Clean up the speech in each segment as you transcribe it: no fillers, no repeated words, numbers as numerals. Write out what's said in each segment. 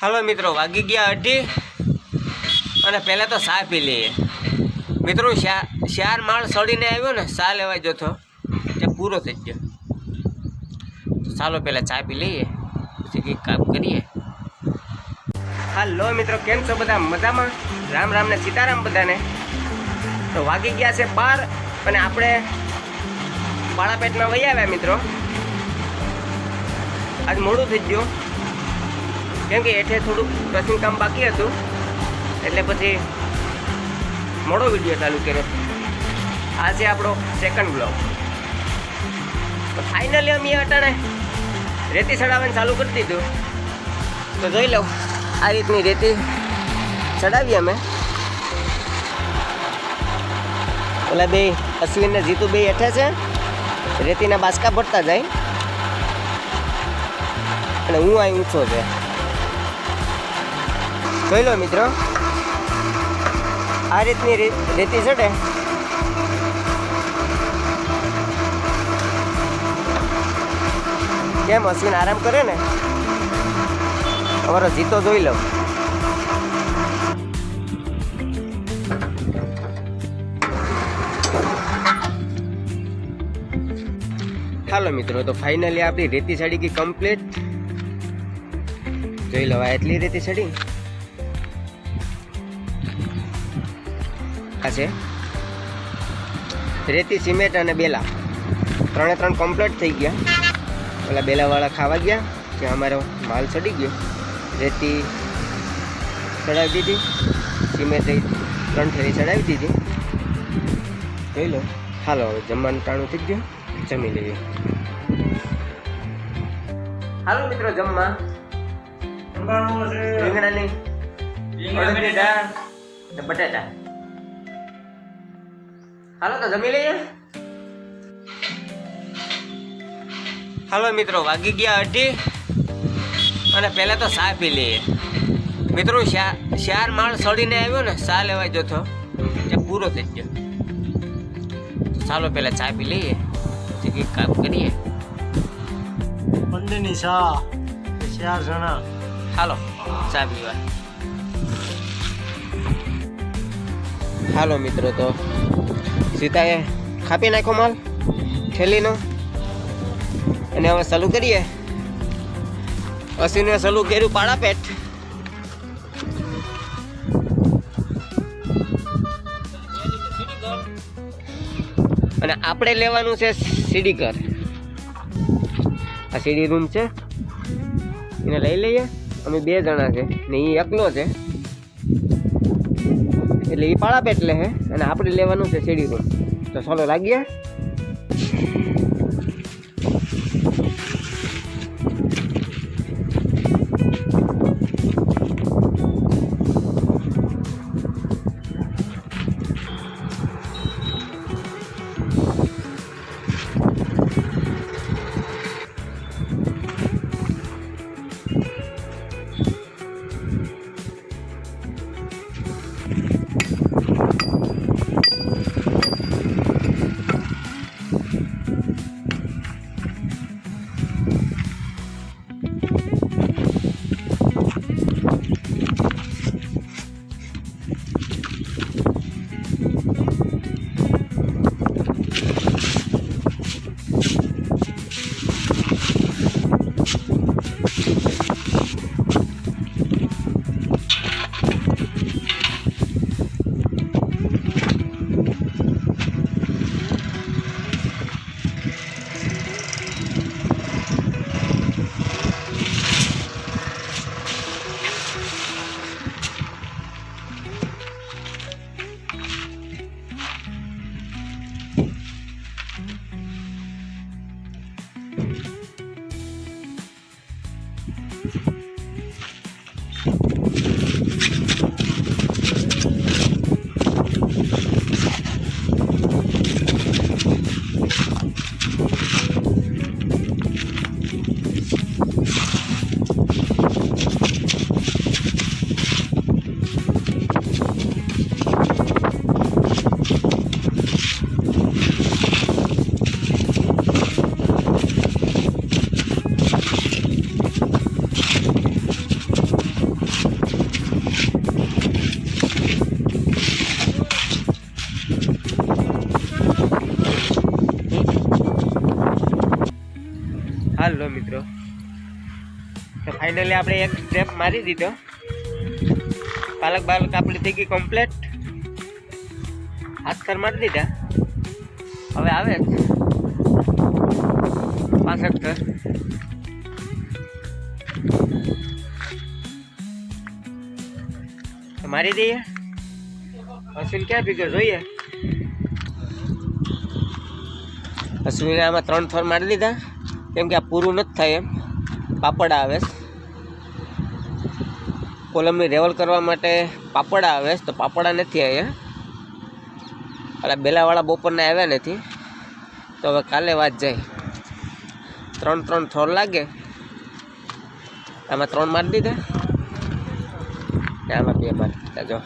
હાલો મિત્રો, વાગી ગયા 8 અને પહેલાં તો ચા પી લઈએ. મિત્રો 4 માળ સડીને આવ્યો ને, ચા લેવા જતો ત્યાં પૂરો થઈ ગયો. તો ચાલો પહેલાં ચા પી લઈએ, પછી કંઈક કામ કરીએ. હાલો મિત્રો, કેમ છો બધા? મજામાં? રામ રામ ને સીતારામ બધાને. તો વાગી ગયા છે 12 અને આપણે પાળાપેટમાં વહી આવ્યા મિત્રો. આજ મોડું થઈ ગયું કેમ કે એઠે થોડુંક ડ્રેસિંગ કામ બાકી હતું, એટલે પછી મોડો વિડીયો ચાલુ કર્યો. આ છે આપણો સેકન્ડ બ્લોગ. તો ફાઇનલી અમે અટાણે રેતી ચડાવવાનું ચાલુ કરી દીધું. તો જોઈ લો, આ રીતની રેતી ચડાવી અમે. ઓલા બે અશ્વિન ને જીતુ બે હેઠે છે, રેતીના બાસકા ભરતા જાય અને હું અહીં ઊંચો છે. જોઈ લો મિત્રો, આ રીતની રેતી ચડે. કેમ અશ્વિન આરામ કરે ને? અમારો જીતો જોઈ લો. હાલો મિત્રો, તો ફાઇનલી આપણી રેતી ચડી ગઈ કમ્પ્લીટ. જોઈ લો, એટલી રેતી ચડી. આ છે રેતી, સિમેન્ટ અને બેલા, 3 કમ્પ્લીટ થઈ ગયા. પેલા બેલાવાળા ખાવા ગયા, ત્યાં અમારો માલ ચડી ગયો. રેતી ચડાવી દીધી, સિમેન્ટ 3 થેલી ચડાવી દીધી. જોઈ લો. હાલો, હવે જમવાનું ટાણું થઈ ગયું, જમી લઈએ. હાલો મિત્રો, જમવા રીંગણાની અડદની દાળ ને બટાટા. હાલો તો જમી લઈએ. હાલો મિત્રો, વાગી ગયા 8 અને પહેલાં તો ચા પી લઈએ. મિત્રો 4 માળ સડીને આવ્યો ને, ચા લેવા જતો ત્યાં પૂરો થઈ ગયો. તો ચાલો પહેલાં ચા પી લઈએ, પછી કંઈક કામ કરીએ. 15 ની ચા, 4 જણા. હાલો ચા પીવા. હાલો મિત્રો, તો સીતાએ ખાપી નાખો માલ થેલીનો અને હવે ચાલુ કરીએ. અસીને ચાલુ કર્યું પાળાપેટ. અને આપણે લેવાનું છે સીડી ઘર. આ સીડી રૂમ છે, એને લઈ લઈએ. અમે 2 જણા છે ને એ એકલો છે, એટલે એ પાળાપેટ લે છે અને આપણે લેવાનું છે સીડી રૂમ. તો ચાલો લાગીએ. હાલો મિત્રો, તો ફાઇનલી આપણે એક સ્ટેપ મારી દીધો. પાલક આપણી થઈ ગઈ કમ્પ્લીટ. હાથ ખર મારી દીધા. હવે આવે 65 ખર. મારી દઈએ. અશ્વિન ક્યાં ભીગર જોઈએ? અશ્વિને આમાં 3 થર મારી દીધા, કેમ કે આ પૂરું નથી થાય એમ. પાપડ આવે કોલમની રેવલ કરવા માટે, પાપડા આવે તો પાપડા નથી આવ્યા. એટલે બેલાવાળા બપોરના આવ્યા નથી, તો હવે કાલે વાત જાય. 3 થોર લાગે. આમાં 3 મારી દીધા ને આમાં 2 મારી દીધા. જો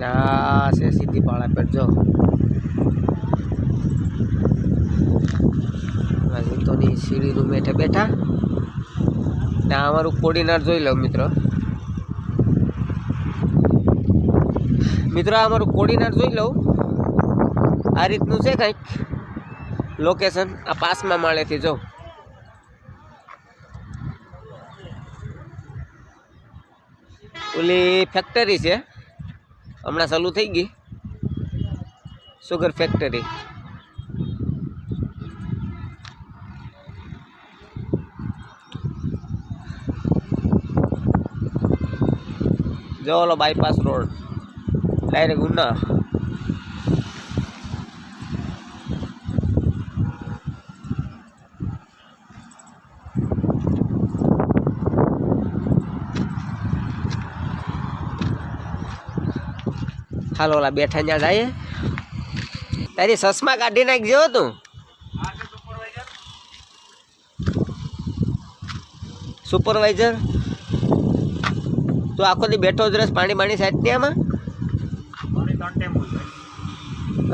ના છે સીધી પાળા પર. જો ની સીડીનું મેઠે બેઠા ને અમારું કોડીનાર જોઈ લો મિત્રો. આ અમારું કોડીનાર જોઈ લઉં. આ રીતનું છે કંઈક લોકેશન. આ પાસમાં માળેથી જો ઓલી ફેક્ટરી છે, હમણાં ચાલુ થઈ ગઈ, સુગર ફેક્ટરી. જો ઓલો બાયપાસ રોડ ડાયરેક્ટ ઉના. હાલો ઓલા બેઠા ત્યાં જાય. તારી સસમા કાઢી નાખજો તું. સુપરવાઇઝર તું આખો દી બેઠો જ રસ. પાણી સાઈડ ને આમાં.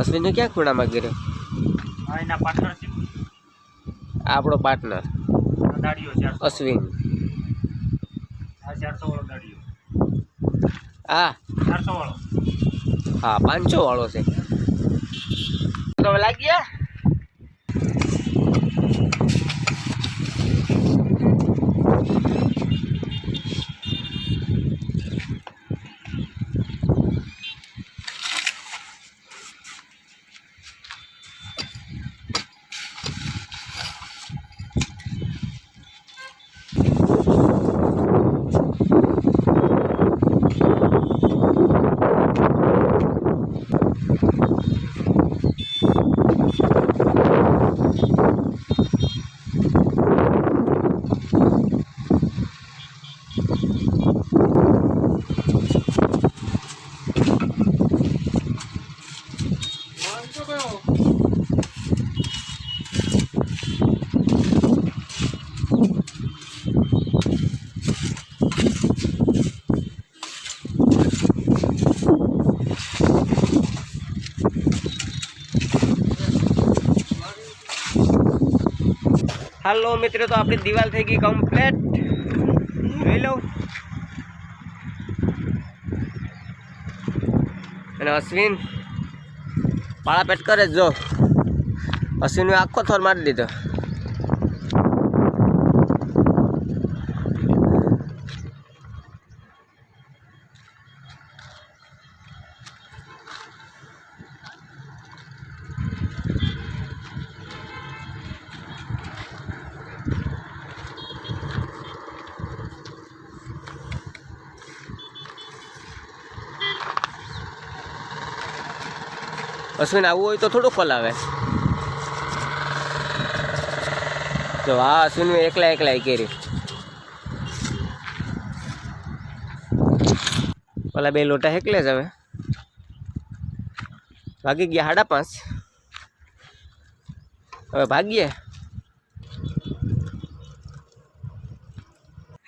અશ્વિન ક્યાં ખૂણામાં ગયો? આપણો પાર્ટનર અશ્વિન. હા 500 વાળો છે. તો લાગી ગયા. હાલો મિત્રો, તો આપણી દિવાલ થઈ ગઈ કમ્પ્લીટ. જોઈ લો. અને અશ્વિન પાળા પેટ કરે. જો અશ્વિન આખો થોર મારી દીધો. અશ્વિન આવવું હોય તો થોડું ખોલાવે. તો હા, અશ્વિન એકલા કરી. ઓલા 2 લોટા હેકલે જ. હવે ભાગી ગયા 5:30. હવે ભાગીએ.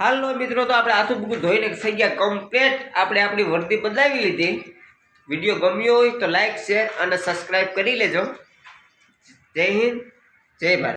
હાલો મિત્રો, તો આપણે હાથું બુકું ધોઈને થઈ ગયા કમ્પ્લીટ. આપણે આપણી વર્દી બદલાવી લીધી. વિડીયો ગમ્યો હોય તો લાઈક, શેર અને સબસ્ક્રાઈબ કરી લેજો. જય હિન્દ, જય ભારત.